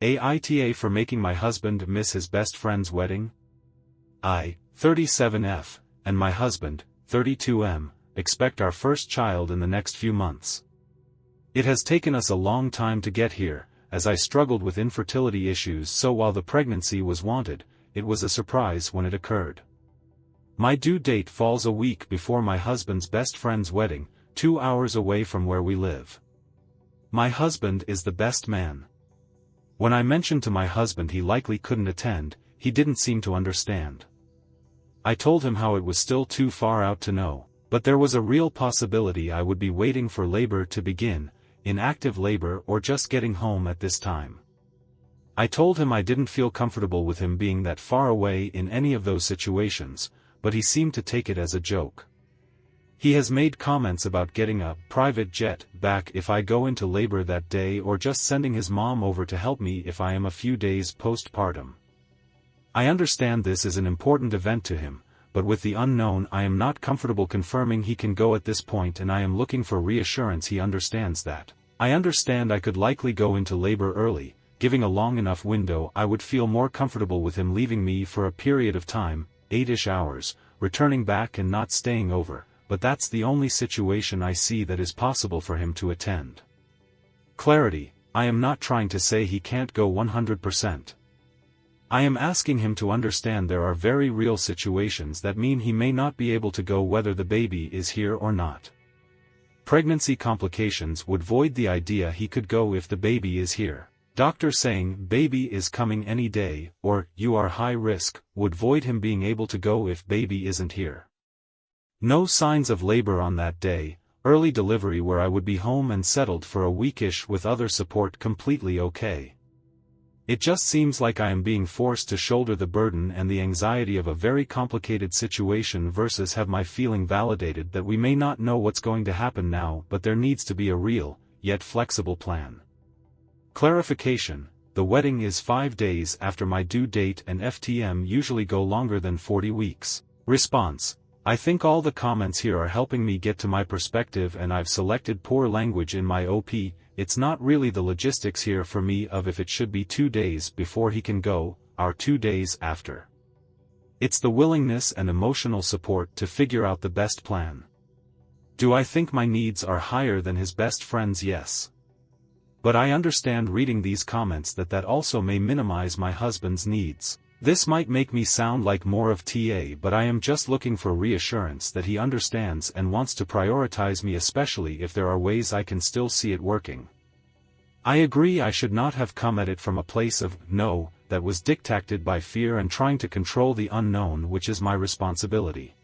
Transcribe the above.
AITA for making my husband miss his best friend's wedding? I, 37F, and my husband, 32M, expect our first child in the next few months. It has taken us a long time to get here, as I struggled with infertility issues, so while the pregnancy was wanted, it was a surprise when it occurred. My due date falls a week before my husband's best friend's wedding, 2 hours away from where we live. My husband is the best man. When I mentioned to my husband he likely couldn't attend, he didn't seem to understand. I told him how it was still too far out to know, but there was a real possibility I would be waiting for labor to begin, in active labor or just getting home at this time. I told him I didn't feel comfortable with him being that far away in any of those situations, but he seemed to take it as a joke. He has made comments about getting a private jet back if I go into labor that day, or just sending his mom over to help me if I am a few days postpartum. I understand this is an important event to him, but with the unknown I am not comfortable confirming he can go at this point, and I am looking for reassurance he understands that. I understand I could likely go into labor early, giving a long enough window I would feel more comfortable with him leaving me for a period of time, 8-ish hours, returning back and not staying over. But that's the only situation I see that is possible for him to attend. Clarity: I am not trying to say he can't go 100%. I am asking him to understand there are very real situations that mean he may not be able to go whether the baby is here or not. Pregnancy complications would void the idea he could go if the baby is here. Doctor saying baby is coming any day, or you are high risk, would void him being able to go if baby isn't here. No signs of labor on that day, early delivery where I would be home and settled for a weekish with other support completely okay. It just seems like I am being forced to shoulder the burden and the anxiety of a very complicated situation versus have my feeling validated that we may not know what's going to happen now, but there needs to be a real, yet flexible plan. Clarification: the wedding is 5 days after my due date and FTM usually go longer than 40 weeks. Response: I think all the comments here are helping me get to my perspective, and I've selected poor language in my OP. It's not really the logistics here for me of if it should be 2 days before he can go, or 2 days after. It's the willingness and emotional support to figure out the best plan. Do I think my needs are higher than his best friend's? Yes. But I understand reading these comments that also may minimize my husband's needs. This might make me sound like more of TA, but I am just looking for reassurance that he understands and wants to prioritize me, especially if there are ways I can still see it working. I agree I should not have come at it from a place of no, that was dictated by fear and trying to control the unknown, which is my responsibility.